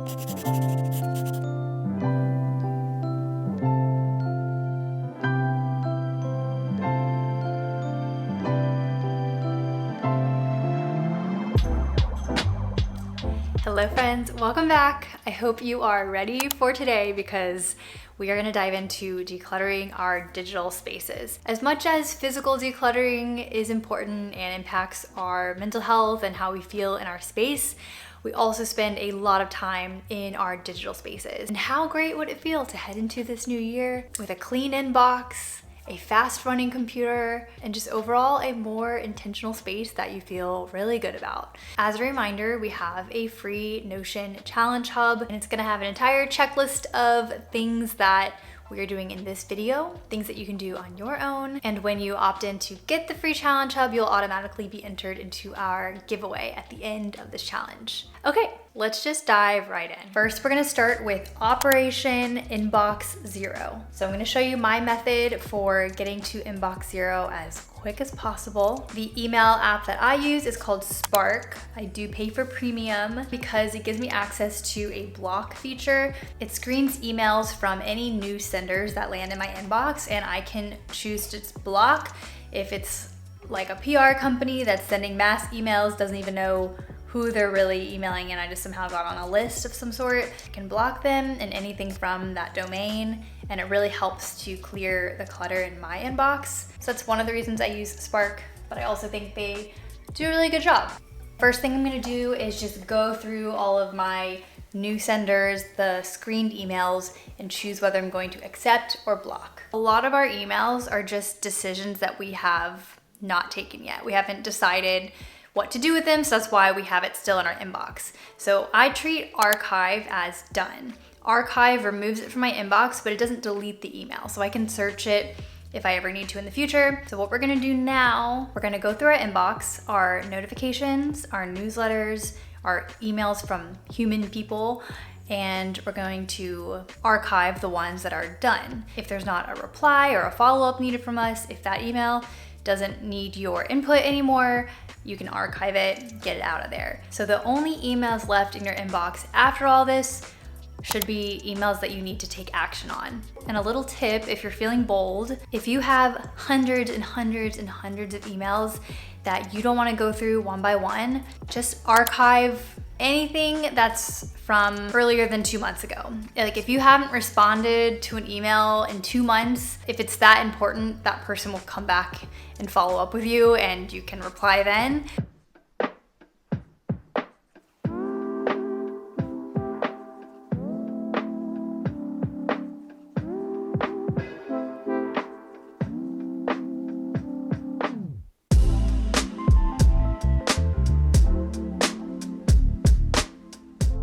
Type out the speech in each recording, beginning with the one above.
Hello friends, welcome back. I hope you are ready for today because we are going to dive into decluttering our digital spaces. As much as physical decluttering is important and impacts our mental health and how we feel in our space, we also spend a lot of time in our digital spaces. And how great would it feel to head into this new year with a clean inbox, a fast running computer, and just overall a more intentional space that you feel really good about. As a reminder, we have a free Notion challenge hub, and it's gonna have an entire checklist of things that we are doing in this video, things that you can do on your own. And when you opt in to get the free challenge hub, you'll automatically be entered into our giveaway at the end of this challenge. Okay, let's just dive right in. First, we're gonna start with Operation Inbox Zero. So I'm gonna show you my method for getting to Inbox Zero as quick as possible. The email app that I use is called Spark. I do pay for premium because it gives me access to a block feature. It screens emails from any new senders that land in my inbox, and I can choose to block if it's like a PR company that's sending mass emails, doesn't even know who they're really emailing, and I just somehow got on a list of some sort. I can block them and anything from that domain, and it really helps to clear the clutter in my inbox. So that's one of the reasons I use Spark, but I also think they do a really good job. First thing I'm gonna do is just go through all of my new senders, the screened emails, and choose whether I'm going to accept or block. A lot of our emails are just decisions that we have not taken yet. We haven't decided what to do with them, so that's why we have it still in our inbox. So I treat archive as done. Archive removes it from my inbox, but it doesn't delete the email, so I can search it if I ever need to in the future. So what we're gonna do now, we're gonna go through our inbox, our notifications, our newsletters, our emails from human people, and we're going to archive the ones that are done. If there's not a reply or a follow-up needed from us, if that email doesn't need your input anymore, you can archive it, get it out of there. So the only emails left in your inbox after all this should be emails that you need to take action on. And a little tip, if you're feeling bold, if you have hundreds and hundreds and hundreds of emails that you don't want to go through one by one, just archive anything that's from earlier than 2 months ago. Like if you haven't responded to an email in 2 months, if it's that important, that person will come back and follow up with you and you can reply then.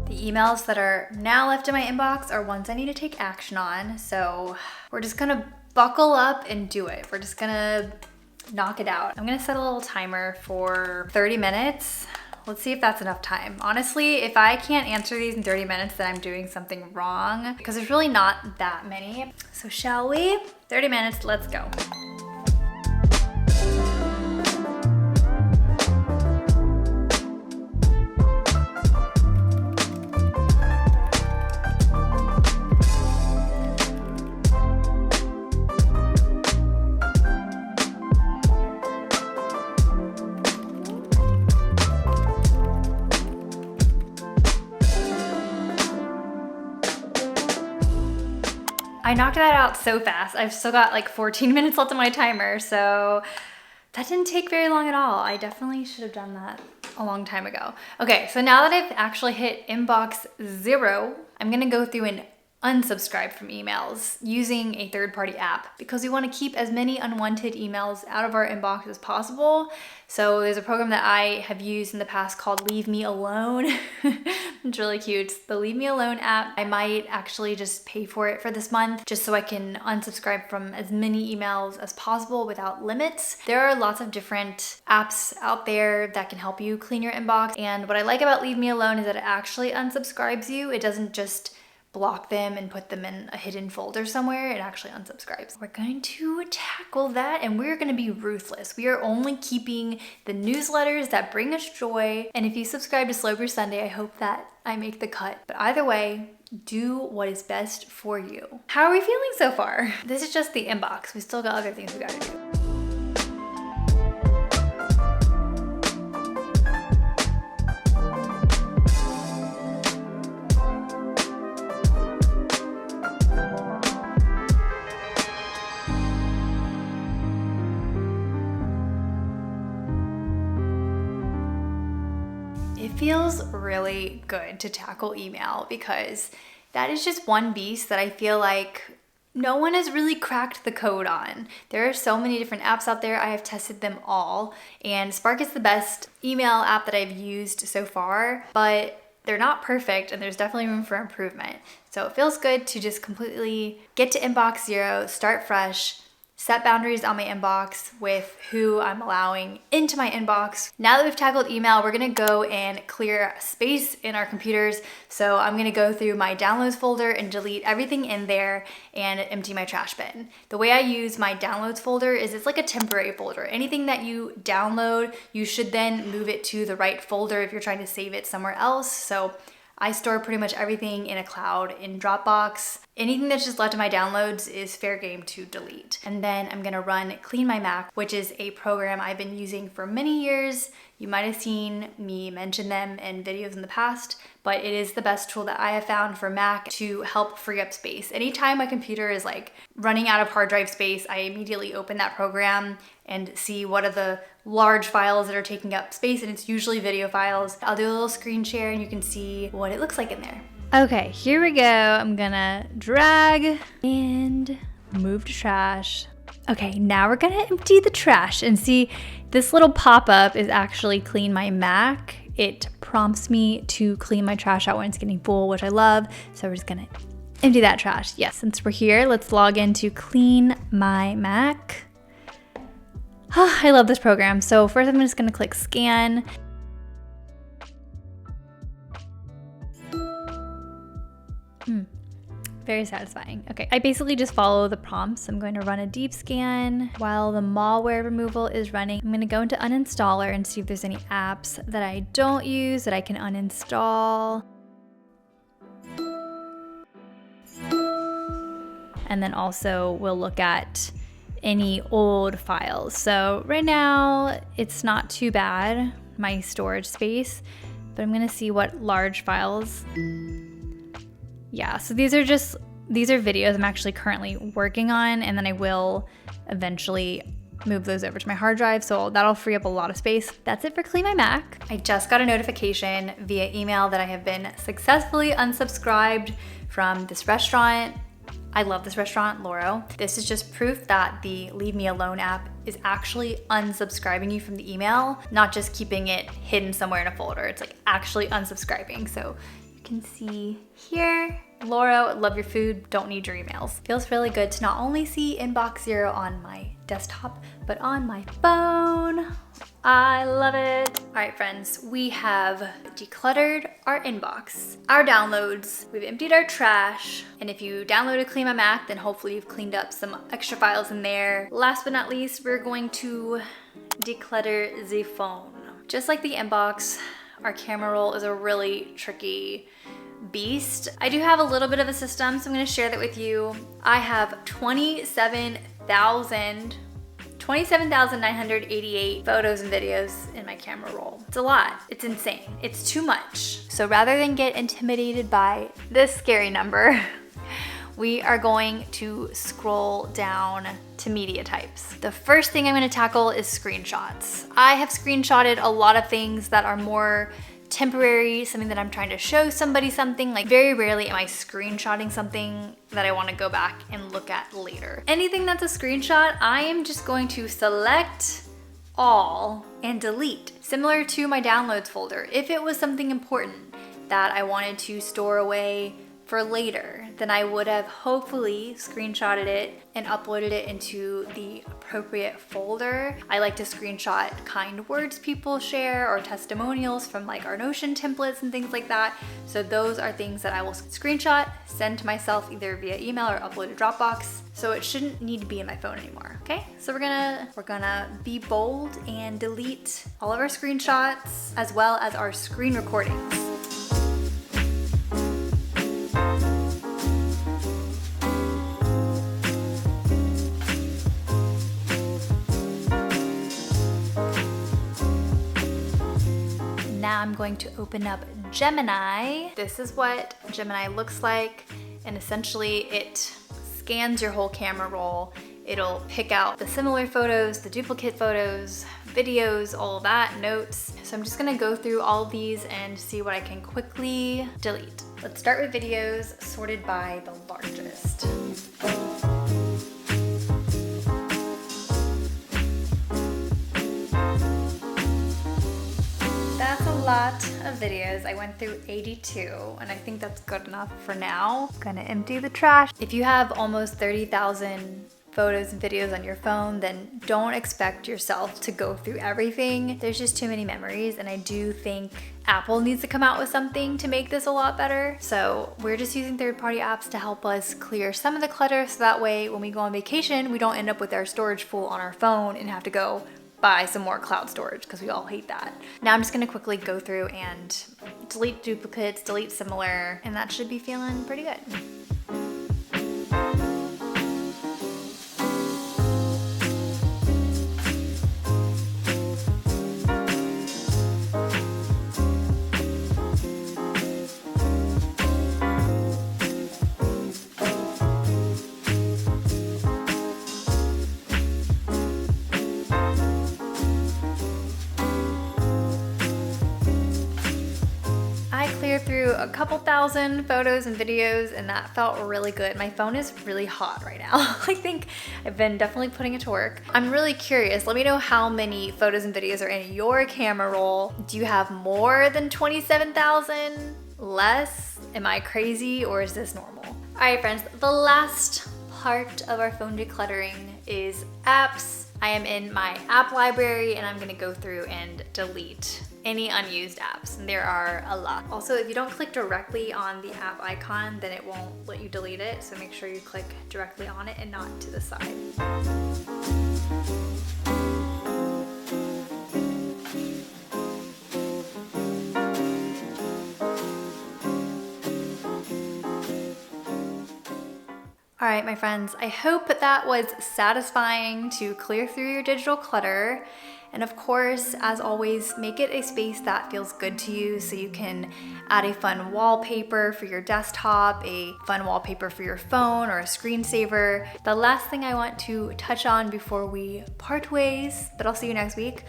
Emails that are now left in my inbox are ones I need to take action on. So we're just gonna buckle up and do it. We're just gonna knock it out. I'm gonna set a little timer for 30 minutes. Let's see if that's enough time. Honestly, if I can't answer these in 30 minutes, then I'm doing something wrong because there's really not that many. So shall we? 30 minutes, let's go. I knocked that out so fast. I've still got like 14 minutes left on my timer, so that didn't take very long at all. I definitely should have done that a long time ago. Okay, so now that I've actually hit inbox zero, I'm gonna go through and unsubscribe from emails using a third-party app because we want to keep as many unwanted emails out of our inbox as possible. So there's a program that I have used in the past called Leave Me Alone. It's really cute. The Leave Me Alone app, I might actually just pay for it for this month just so I can unsubscribe from as many emails as possible without limits. There are lots of different apps out there that can help you clean your inbox. And what I like about Leave Me Alone is that it actually unsubscribes you. It doesn't just block them and put them in a hidden folder somewhere, it actually unsubscribes. We're going to tackle that, and we're going to be ruthless. We are only keeping the newsletters that bring us joy. And if you subscribe to Slow Brew Sunday, I hope that I make the cut. But either way, do what is best for you. How are we feeling so far? This is just the inbox. We still got other things we gotta do. It feels really good to tackle email because that is just one beast that I feel like no one has really cracked the code on. There are so many different apps out there. I have tested them all, and Spark is the best email app that I've used so far, but they're not perfect and there's definitely room for improvement. So it feels good to just completely get to inbox zero, start fresh, set boundaries on my inbox with who I'm allowing into my inbox. Now that we've tackled email, we're gonna go and clear space in our computers. So I'm gonna go through my downloads folder and delete everything in there and empty my trash bin. The way I use my downloads folder is it's like a temporary folder. Anything that you download, you should then move it to the right folder if you're trying to save it somewhere else. So I store pretty much everything in a cloud in Dropbox. Anything that's just left in my downloads is fair game to delete. And then I'm gonna run Clean My Mac, which is a program I've been using for many years. You might have seen me mention them in videos in the past, but it is the best tool that I have found for Mac to help free up space. Anytime my computer is like running out of hard drive space, I immediately open that program and see what are the large files that are taking up space, and it's usually video files. I'll do a little screen share and you can see what it looks like in there. Okay, here we go. I'm gonna drag and move to trash. Okay, now we're gonna empty the trash and see this little pop-up is actually Clean My Mac. It prompts me to clean my trash out when it's getting full, which I love. So we're just gonna empty that trash. Yes, since we're here, let's log into Clean My Mac. Oh, I love this program. So first I'm just gonna click scan. Very satisfying. Okay, I basically just follow the prompts. I'm going to run a deep scan while the malware removal is running. I'm gonna go into uninstaller and see if there's any apps that I don't use that I can uninstall. And then also we'll look at any old files. So right now it's not too bad, my storage space, but I'm gonna see what large files. Yeah, so these are videos I'm actually currently working on, and then I will eventually move those over to my hard drive, so that'll free up a lot of space. That's it for Clean My Mac. I just got a notification via email that I have been successfully unsubscribed from this restaurant. I love this restaurant, Loro. This is just proof that the Leave Me Alone app is actually unsubscribing you from the email, not just keeping it hidden somewhere in a folder. It's like actually unsubscribing. So you can see here, Loro, love your food, don't need your emails. Feels really good to not only see inbox zero on my desktop, but on my phone. I love it. All right, friends, we have decluttered our inbox, our downloads, we've emptied our trash, and if you downloaded Clean My Mac, then hopefully you've cleaned up some extra files in there. Last but not least, we're going to declutter the phone. Just like the inbox, our camera roll is a really tricky beast. I do have a little bit of a system, so I'm gonna share that with you. I have 27,988 photos and videos in my camera roll. It's a lot, it's insane, it's too much. So rather than get intimidated by this scary number, we are going to scroll down to media types. The first thing I'm gonna tackle is screenshots. I have screenshotted a lot of things that are more temporary, something that I'm trying to show somebody something. Like very rarely am I screenshotting something that I want to go back and look at later. Anything that's a screenshot, I am just going to select all and delete. Similar to my downloads folder. If it was something important that I wanted to store away for later, then I would have hopefully screenshotted it and uploaded it into the appropriate folder. I like to screenshot kind words people share or testimonials from like our Notion templates and things like that. So those are things that I will screenshot, send to myself either via email or upload to Dropbox. So it shouldn't need to be in my phone anymore, okay? So we're gonna be bold and delete all of our screenshots as well as our screen recordings. Now I'm going to open up Gemini. This is what Gemini looks like, and essentially it scans your whole camera roll. It'll pick out the similar photos, the duplicate photos, videos, all of that, notes. So I'm just gonna go through all of these and see what I can quickly delete. Let's start with videos sorted by the largest. That's a lot of videos. I went through 82 and I think that's good enough for now. Gonna empty the trash. If you have almost 30,000 photos and videos on your phone, then don't expect yourself to go through everything. There's just too many memories, and I do think Apple needs to come out with something to make this a lot better. So we're just using third-party apps to help us clear some of the clutter, so that way when we go on vacation, we don't end up with our storage full on our phone and have to go buy some more cloud storage, because we all hate that. Now I'm just gonna quickly go through and delete duplicates, delete similar, and that should be feeling pretty good. Clear through a couple thousand photos and videos, and that felt really good. My phone is really hot right now. I think I've been definitely putting it to work. I'm really curious. Let me know how many photos and videos are in your camera roll. Do you have more than 27,000? Less? Am I crazy, or is this normal? All right, friends, the last part of our phone decluttering is apps. I am in my app library and I'm gonna go through and delete any unused apps, and there are a lot. Also, if you don't click directly on the app icon, then it won't let you delete it, so make sure you click directly on it and not to the side. All right, my friends, I hope that was satisfying to clear through your digital clutter. And of course, as always, make it a space that feels good to you, so you can add a fun wallpaper for your desktop, a fun wallpaper for your phone, or a screensaver. The last thing I want to touch on before we part ways, but I'll see you next week,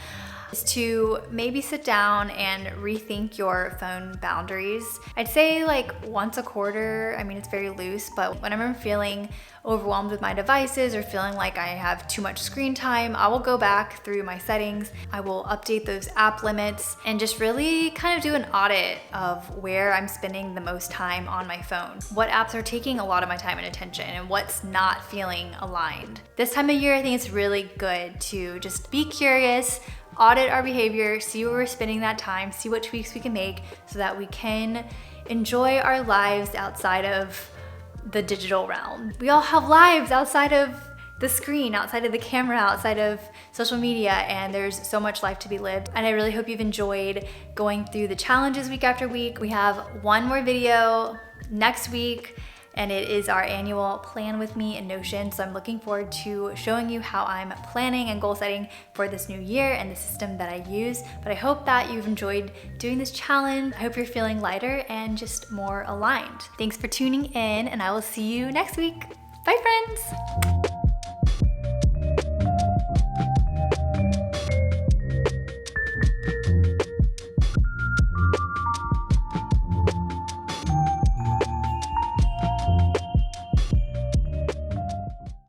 is to maybe sit down and rethink your phone boundaries. I'd say like once a quarter. I mean, it's very loose, but whenever I'm feeling overwhelmed with my devices or feeling like I have too much screen time, I will go back through my settings. I will update those app limits and just really kind of do an audit of where I'm spending the most time on my phone. What apps are taking a lot of my time and attention, and what's not feeling aligned. This time of year, I think it's really good to just be curious, audit our behavior, see where we're spending that time, see what tweaks we can make so that we can enjoy our lives outside of the digital realm. We all have lives outside of the screen, outside of the camera, outside of social media, and there's so much life to be lived. And I really hope you've enjoyed going through the challenges week after week. We have one more video next week, and it is our annual Plan With Me in Notion. So I'm looking forward to showing you how I'm planning and goal setting for this new year and the system that I use. But I hope that you've enjoyed doing this challenge. I hope you're feeling lighter and just more aligned. Thanks for tuning in, and I will see you next week. Bye, friends.